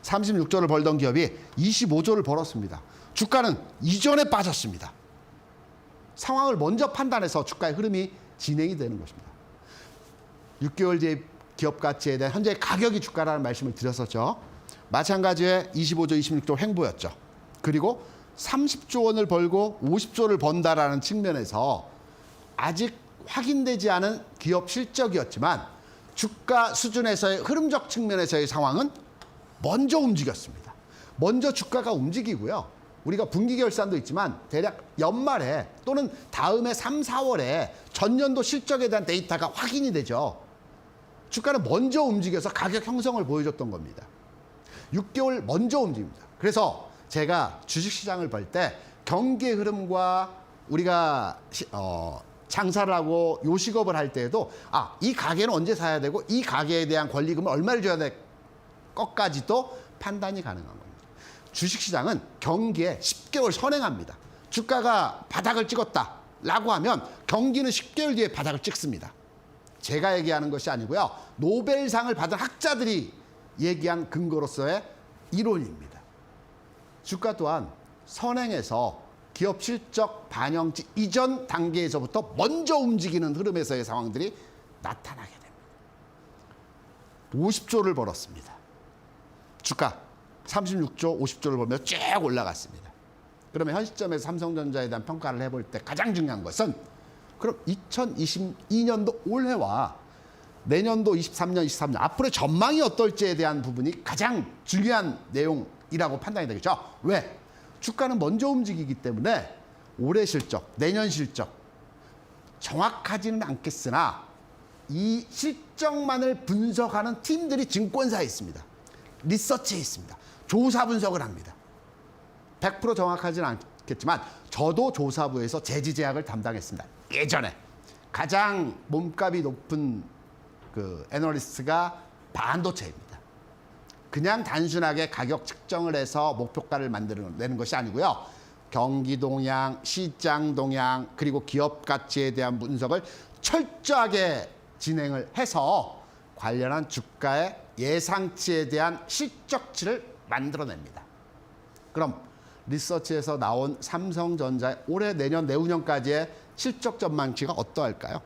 36조를 벌던 기업이 25조를 벌었습니다. 주가는 이전에 빠졌습니다. 상황을 먼저 판단해서 주가의 흐름이 진행이 되는 것입니다. 6개월 뒤에 기업 가치에 대한 현재 가격이 주가라는 말씀을 드렸었죠. 마찬가지에 25조, 26조 횡보였죠. 그리고 30조 원을 벌고 50조를 번다라는 측면에서 아직 확인되지 않은 기업 실적이었지만 주가 수준에서의 흐름적 측면에서의 상황은 먼저 움직였습니다. 먼저 주가가 움직이고요. 우리가 분기 결산도 있지만 대략 연말에 또는 다음해 3, 4월에 전년도 실적에 대한 데이터가 확인이 되죠. 주가는 먼저 움직여서 가격 형성을 보여줬던 겁니다. 6개월 먼저 움직입니다. 그래서 제가 주식시장을 볼 때 경기의 흐름과 우리가 장사를 하고 요식업을 할 때에도 이 가게는 언제 사야 되고 이 가게에 대한 권리금을 얼마를 줘야 될 것까지도 판단이 가능한 겁니다. 주식시장은 경기에 10개월 선행합니다. 주가가 바닥을 찍었다라고 하면 경기는 10개월 뒤에 바닥을 찍습니다. 제가 얘기하는 것이 아니고요. 노벨상을 받은 학자들이 얘기한 근거로서의 이론입니다. 주가 또한 선행해서 기업 실적 반영치 이전 단계에서부터 먼저 움직이는 흐름에서의 상황들이 나타나게 됩니다. 50조를 벌었습니다. 주가 36조, 50조를 벌며 쭉 올라갔습니다. 그러면 현 시점에서 삼성전자에 대한 평가를 해볼 때 가장 중요한 것은 그럼 2022년도 올해와 내년도 23년, 24년 앞으로의 전망이 어떨지에 대한 부분이 가장 중요한 내용이라고 판단이 되겠죠. 왜? 주가는 먼저 움직이기 때문에 올해 실적, 내년 실적 정확하지는 않겠으나 이 실적만을 분석하는 팀들이 증권사에 있습니다. 리서치에 있습니다. 조사 분석을 합니다. 100% 정확하지는 않겠지만 저도 조사부에서 제지제약을 담당했습니다. 예전에 가장 몸값이 높은 그 애널리스트가 반도체입니다. 그냥 단순하게 가격 측정을 해서 목표가를 만들어내는 것이 아니고요. 경기 동향, 시장 동향, 그리고 기업 가치에 대한 분석을 철저하게 진행을 해서 관련한 주가의 예상치에 대한 실적치를 만들어냅니다. 그럼 리서치에서 나온 삼성전자의 올해, 내년, 내후년까지의 실적 전망치가 어떠할까요?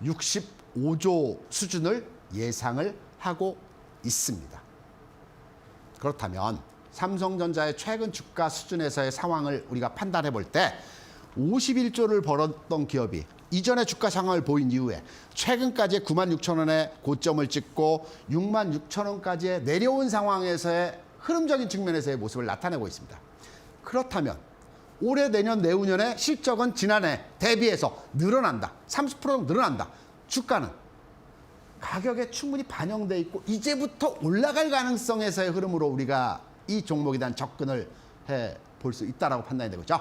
65조 수준을 예상을 하고 있습니다. 그렇다면 삼성전자의 최근 주가 수준에서의 상황을 우리가 판단해 볼 때 51조를 벌었던 기업이 이전에 주가 상황을 보인 이후에 최근까지 96,000원의 고점을 찍고 66,000원까지 내려온 상황에서의 흐름적인 측면에서의 모습을 나타내고 있습니다. 그렇다면 올해, 내년, 내후년의 실적은 지난해 대비해서 늘어난다. 30% 정도 늘어난다. 주가는 가격에 충분히 반영돼 있고 이제부터 올라갈 가능성에서의 흐름으로 우리가 이 종목에 대한 접근을 해 볼 수 있다라고 판단이 되겠죠.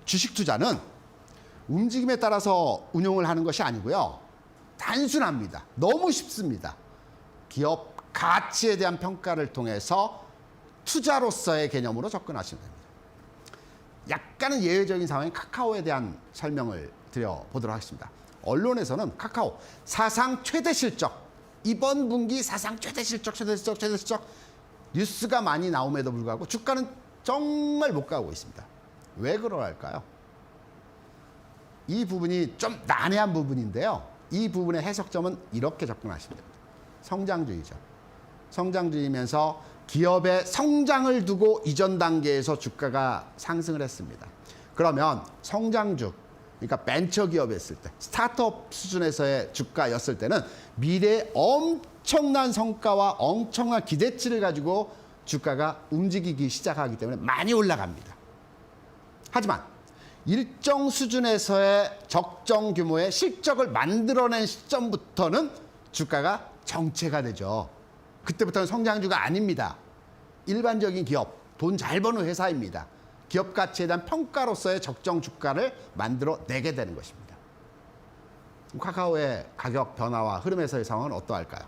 주식 투자는 움직임에 따라서 운용을 하는 것이 아니고요. 단순합니다. 너무 쉽습니다. 기업 가치에 대한 평가를 통해서 투자로서의 개념으로 접근하시면 됩니다. 약간은 예외적인 상황인 카카오에 대한 설명을 드려보도록 하겠습니다. 언론에서는 카카오 사상 최대 실적, 이번 분기 사상 최대 실적 뉴스가 많이 나옴에도 불구하고 주가는 정말 못 가고 있습니다. 왜 그럴까요? 이 부분이 좀 난해한 부분인데요. 이 부분의 해석점은 이렇게 접근하시면 됩니다. 성장주의죠. 성장주의면서 기업의 성장을 두고 이전 단계에서 주가가 상승을 했습니다. 그러면 성장주, 그러니까 벤처기업이었을 때, 스타트업 수준에서의 주가였을 때는 미래에 엄청난 성과와 엄청난 기대치를 가지고 주가가 움직이기 시작하기 때문에 많이 올라갑니다. 하지만 일정 수준에서의 적정 규모의 실적을 만들어낸 시점부터는 주가가 정체가 되죠. 그때부터는 성장주가 아닙니다. 일반적인 기업, 돈 잘 버는 회사입니다. 기업 가치에 대한 평가로서의 적정 주가를 만들어내게 되는 것입니다. 카카오의 가격 변화와 흐름에서의 상황은 어떠할까요?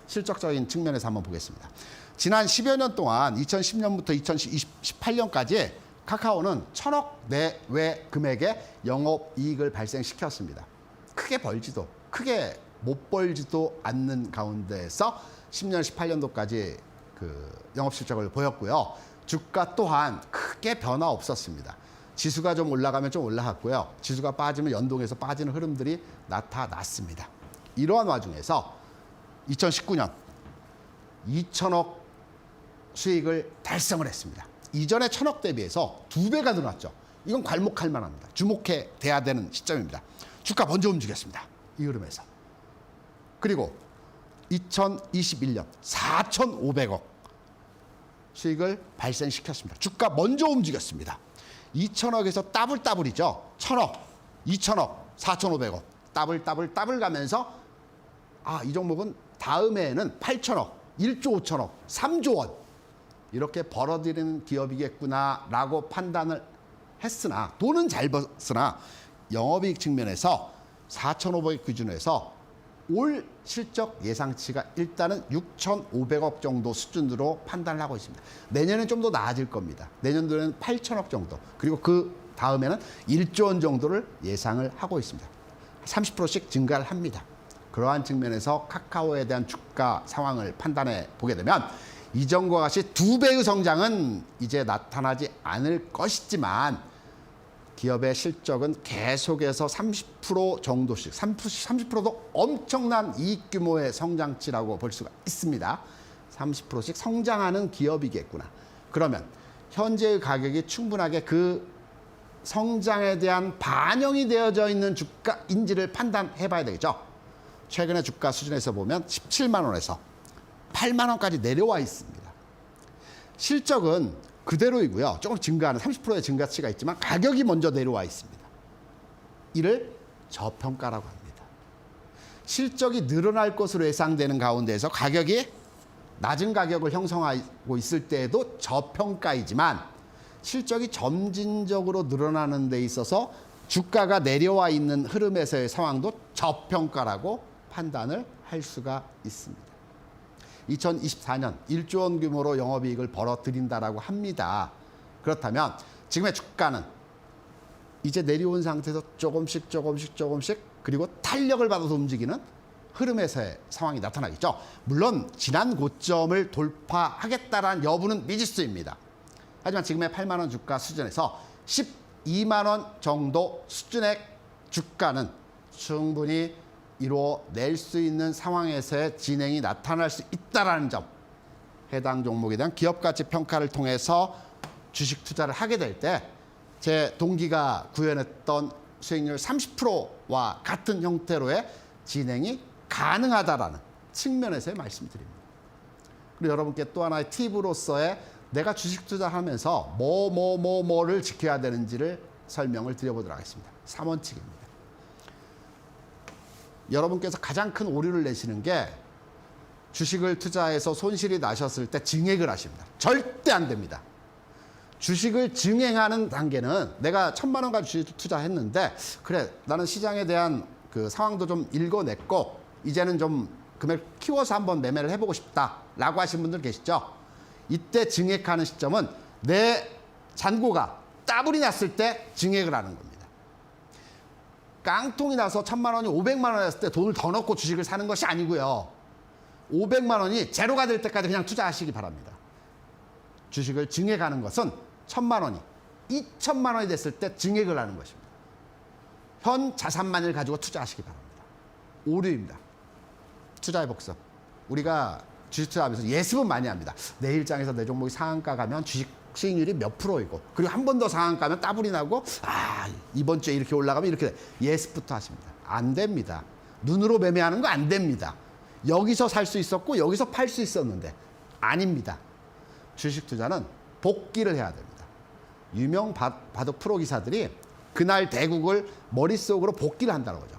실적적인 측면에서 한번 보겠습니다. 지난 10여 년 동안 2010년부터 2018년까지 카카오는 1,000억 내외 금액의 영업이익을 발생시켰습니다. 크게 벌지도 크게 못 벌지도 않는 가운데에서 10년, 18년도까지 그 영업실적을 보였고요. 주가 또한 크게 변화 없었습니다. 지수가 좀 올라가면 좀 올라갔고요. 지수가 빠지면 연동해서 빠지는 흐름들이 나타났습니다. 이러한 와중에서 2019년 2,000억 수익을 달성을 했습니다. 이전에 1,000억 대비해서 2배가 늘어났죠. 이건 괄목할 만합니다. 주목해 돼야 되는 시점입니다. 주가 먼저 움직였습니다. 이 흐름에서. 그리고 2021년 4,500억 수익을 발생시켰습니다. 주가 먼저 움직였습니다. 2,000억에서 더블이죠. 1,000억, 2,000억, 4,500억. 더블 가면서 이 종목은 다음해에는 8천억, 1조 5천억, 3조 원 이렇게 벌어들이는 기업이겠구나라고 판단을 했으나 돈은 잘 벌었으나 영업이익 측면에서 4,500억 기준에서 올 실적 예상치가 일단은 6,500억 정도 수준으로 판단을 하고 있습니다. 내년엔 좀 더 나아질 겁니다. 내년도에는 8천억 정도, 그리고 그 다음에는 1조 원 정도를 예상을 하고 있습니다. 30%씩 증가를 합니다. 그러한 측면에서 카카오에 대한 주가 상황을 판단해 보게 되면 이전과 같이 2배의 성장은 이제 나타나지 않을 것이지만 기업의 실적은 계속해서 30% 정도씩, 30%도 엄청난 이익 규모의 성장치라고 볼 수가 있습니다. 30%씩 성장하는 기업이겠구나. 그러면 현재의 가격이 충분하게 그 성장에 대한 반영이 되어져 있는 주가인지를 판단해 봐야 되겠죠. 최근에 주가 수준에서 보면 17만 원에서 8만 원까지 내려와 있습니다. 실적은 그대로이고요. 조금 증가하는 30%의 증가치가 있지만 가격이 먼저 내려와 있습니다. 이를 저평가라고 합니다. 실적이 늘어날 것으로 예상되는 가운데에서 가격이 낮은 가격을 형성하고 있을 때에도 저평가이지만 실적이 점진적으로 늘어나는 데 있어서 주가가 내려와 있는 흐름에서의 상황도 저평가라고 판단을 할 수가 있습니다. 2024년 1조 원 규모로 영업이익을 벌어들인다라고 합니다. 그렇다면 지금의 주가는 이제 내려온 상태에서 조금씩 그리고 탄력을 받아서 움직이는 흐름에서의 상황이 나타나겠죠. 물론 지난 고점을 돌파하겠다라는 여부는 미지수입니다. 하지만 지금의 8만 원 주가 수준에서 12만 원 정도 수준의 주가는 충분히 이루어낼 수 있는 상황에서의 진행이 나타날 수 있다는 점, 해당 종목에 대한 기업가치 평가를 통해서 주식 투자를 하게 될 때 제 동기가 구현했던 수익률 30%와 같은 형태로의 진행이 가능하다라는 측면에서의 말씀드립니다. 그리고 여러분께 또 하나의 팁으로서의 내가 주식 투자하면서 뭐를 지켜야 되는지를 설명을 드려보도록 하겠습니다. 3원칙입니다. 여러분께서 가장 큰 오류를 내시는 게 주식을 투자해서 손실이 나셨을 때 증액을 하십니다. 절대 안 됩니다. 주식을 증액하는 단계는 내가 1,000만 원 가지고 주식 투자했는데 그래 나는 시장에 대한 그 상황도 좀 읽어냈고 이제는 좀 금액을 키워서 한번 매매를 해보고 싶다라고 하신 분들 계시죠? 이때 증액하는 시점은 내 잔고가 따블이 났을 때 증액을 하는 겁니다. 깡통이 나서 1,000만 원이 500만 원이었을 때 돈을 더 넣고 주식을 사는 것이 아니고요. 500만 원이 제로가 될 때까지 그냥 투자하시기 바랍니다. 주식을 증액하는 것은 1,000만 원이 2,000만 원이 됐을 때 증액을 하는 것입니다. 현 자산만을 가지고 투자하시기 바랍니다. 오류입니다. 투자의 복습. 우리가 주식 투자하면서 예습은 많이 합니다. 내일장에서 내 종목이 상한가 가면 주식 수익률이 몇 프로이고 그리고 한 번 더 상한가면 따블이 나고 이번 주에 이렇게 올라가면 이렇게 예습부터 하십니다. 안 됩니다. 눈으로 매매하는 거 안 됩니다. 여기서 살 수 있었고 여기서 팔 수 있었는데 아닙니다. 주식 투자는 복기를 해야 됩니다. 유명 바둑 프로 기사들이 그날 대국을 머릿속으로 복기를 한다는 거죠.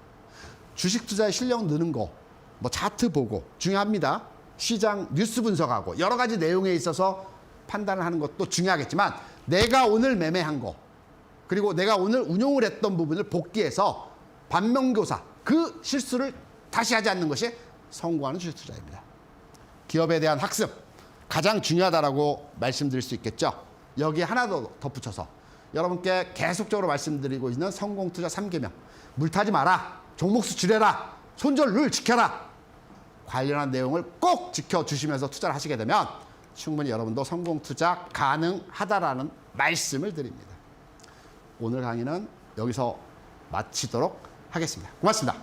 주식 투자의 실력 느는 거, 뭐 차트 보고 중요합니다. 시장 뉴스 분석하고 여러 가지 내용에 있어서 판단을 하는 것도 중요하겠지만 내가 오늘 매매한 거 그리고 내가 오늘 운용을 했던 부분을 복기해서 반면교사 그 실수를 다시 하지 않는 것이 성공하는 주식 투자입니다. 기업에 대한 학습 가장 중요하다라고 말씀드릴 수 있겠죠. 여기에 하나 더 덧붙여서 여러분께 계속적으로 말씀드리고 있는 성공투자 3계명 물타지 마라, 종목수 줄여라, 손절 룰 지켜라 관련한 내용을 꼭 지켜주시면서 투자를 하시게 되면 충분히 여러분도 성공투자 가능하다라는 말씀을 드립니다. 오늘 강의는 여기서 마치도록 하겠습니다. 고맙습니다.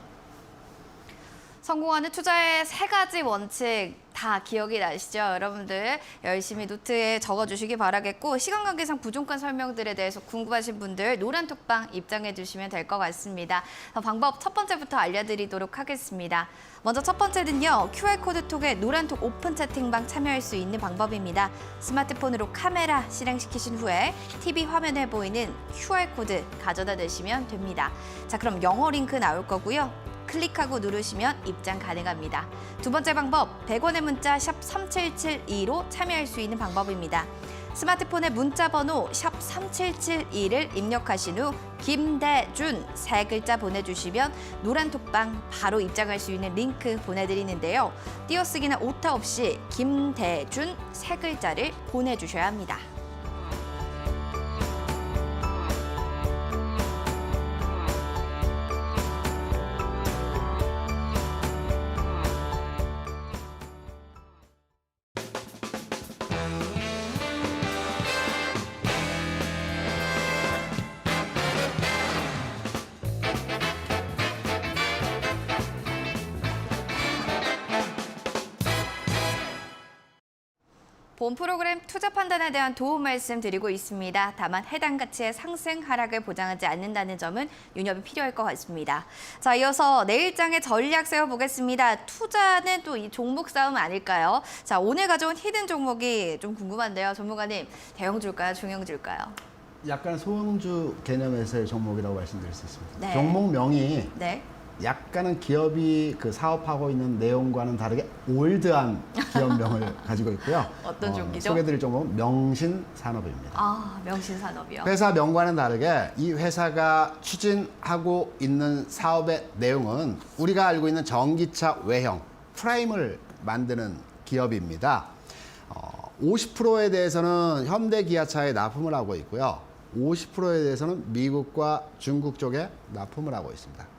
성공하는 투자의 3가지 원칙 다 기억이 나시죠? 여러분들 열심히 노트에 적어주시기 바라겠고 시간 관계상 부족한 설명들에 대해서 궁금하신 분들 노란톡방 입장해 주시면 될 것 같습니다. 방법 첫 번째부터 알려드리도록 하겠습니다. 먼저 첫 번째는요. QR코드 통해 노란톡 오픈 채팅방 참여할 수 있는 방법입니다. 스마트폰으로 카메라 실행시키신 후에 TV 화면에 보이는 QR코드 가져다 대시면 됩니다. 자, 그럼 영어 링크 나올 거고요. 클릭하고 누르시면 입장 가능합니다. 두 번째 방법, 100원의 문자 샵 3772로 참여할 수 있는 방법입니다. 스마트폰에 문자 번호 샵 3772를 입력하신 후 김대준 3글자 보내주시면 노란톡방 바로 입장할 수 있는 링크 보내드리는데요. 띄어쓰기나 오타 없이 김대준 3글자를 보내주셔야 합니다. 본 프로그램 투자 판단에 대한 도움 말씀드리고 있습니다. 다만 해당 가치의 상승, 하락을 보장하지 않는다는 점은 유념이 필요할 것 같습니다. 자, 이어서 내일장의 전략 세워보겠습니다. 투자는 또 이 종목 싸움 아닐까요? 자, 오늘 가져온 히든 종목이 좀 궁금한데요. 전문가님, 대형주일까요? 중형주일까요? 약간 소형주 개념에서의 종목이라고 말씀드릴 수 있습니다. 네. 종목명이 네. 약간은 기업이 그 사업하고 있는 내용과는 다르게 올드한 기업명을 가지고 있고요. 어떤 종기죠? 소개드릴 종목은 명신산업입니다. 아, 명신산업이요. 회사 명과는 다르게 이 회사가 추진하고 있는 사업의 내용은 우리가 알고 있는 전기차 외형 프레임을 만드는 기업입니다. 50%에 대해서는 현대기아차에 납품을 하고 있고요. 50%에 대해서는 미국과 중국 쪽에 납품을 하고 있습니다.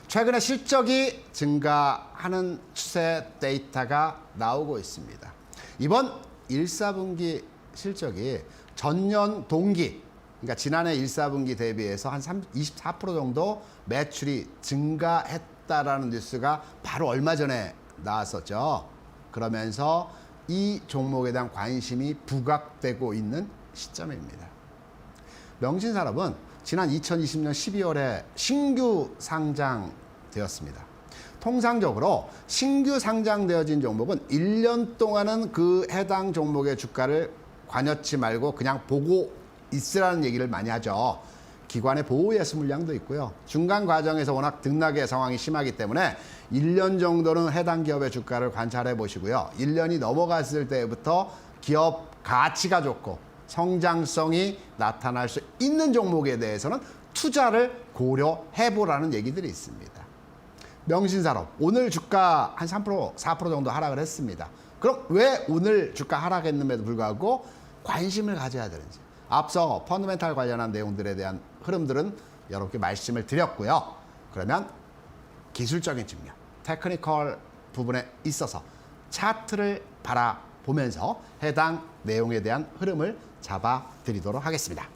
최근에 실적이 증가하는 추세 데이터가 나오고 있습니다. 이번 1사분기 실적이 전년 동기, 그러니까 지난해 1사분기 대비해서 한 24% 정도 매출이 증가했다라는 뉴스가 바로 얼마 전에 나왔었죠. 그러면서 이 종목에 대한 관심이 부각되고 있는 시점입니다. 명신산업은 지난 2020년 12월에 신규 상장되었습니다. 통상적으로 신규 상장되어진 종목은 1년 동안은 그 해당 종목의 주가를 관여치 말고 그냥 보고 있으라는 얘기를 많이 하죠. 기관의 보호 예수 물량도 있고요. 중간 과정에서 워낙 등락의 상황이 심하기 때문에 1년 정도는 해당 기업의 주가를 관찰해 보시고요. 1년이 넘어갔을 때부터 기업 가치가 좋고 성장성이 나타날 수 있는 종목에 대해서는 투자를 고려해 보라는 얘기들이 있습니다. 명신산업, 오늘 주가 한 3%, 4% 정도 하락을 했습니다. 그럼 왜 오늘 주가 하락했음에도 불구하고 관심을 가져야 되는지. 앞서 펀더멘탈 관련한 내용들에 대한 흐름들은 여러분께 말씀을 드렸고요. 그러면 기술적인 측면, 테크니컬 부분에 있어서 차트를 바라보면서 해당 내용에 대한 흐름을 잡아드리도록 하겠습니다.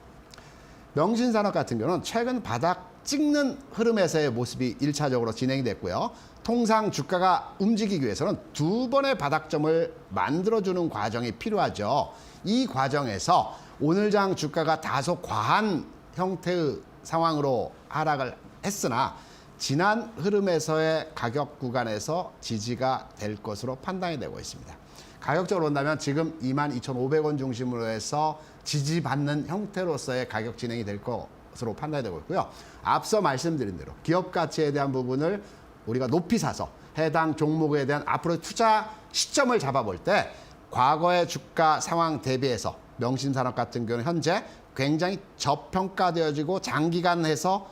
명신산업 같은 경우는 최근 바닥 찍는 흐름에서의 모습이 1차적으로 진행이 됐고요. 통상 주가가 움직이기 위해서는 2번의 바닥점을 만들어주는 과정이 필요하죠. 이 과정에서 오늘장 주가가 다소 과한 형태의 상황으로 하락을 했으나 지난 흐름에서의 가격 구간에서 지지가 될 것으로 판단이 되고 있습니다. 가격적으로 본다면 지금 22,500원 중심으로 해서 지지받는 형태로서의 가격 진행이 될 것으로 판단이 되고 있고요. 앞서 말씀드린 대로 기업 가치에 대한 부분을 우리가 높이 사서 해당 종목에 대한 앞으로의 투자 시점을 잡아볼 때 과거의 주가 상황 대비해서 명신산업 같은 경우는 현재 굉장히 저평가되어지고 장기간 해서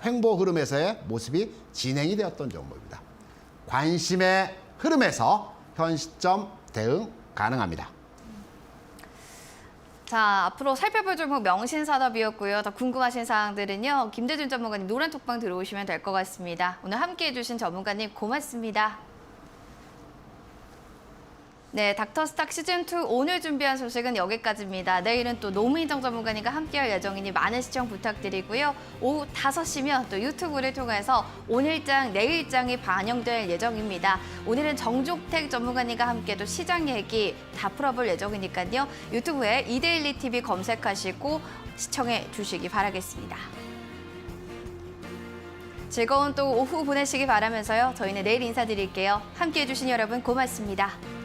횡보 흐름에서의 모습이 진행이 되었던 종목입니다. 관심의 흐름에서 현 시점 대응 가능합니다. 자, 앞으로 살펴볼 종목 명신산업이었고요. 더 궁금하신 사항들은요. 김대준 전문가님 노란톡방 들어오시면 될 것 같습니다. 오늘 함께해 주신 전문가님 고맙습니다. 네, 닥터스탁 시즌2 오늘 준비한 소식은 여기까지입니다. 내일은 또 노무인정 전문가님과 함께할 예정이니 많은 시청 부탁드리고요. 오후 5시면 또 유튜브를 통해서 오늘장, 내일장이 반영될 예정입니다. 오늘은 정종택 전문가님과 함께 또 시장 얘기 다 풀어볼 예정이니까요. 유튜브에 이데일리 TV 검색하시고 시청해 주시기 바라겠습니다. 즐거운 또 오후 보내시기 바라면서요. 저희는 내일 인사드릴게요. 함께해 주신 여러분 고맙습니다.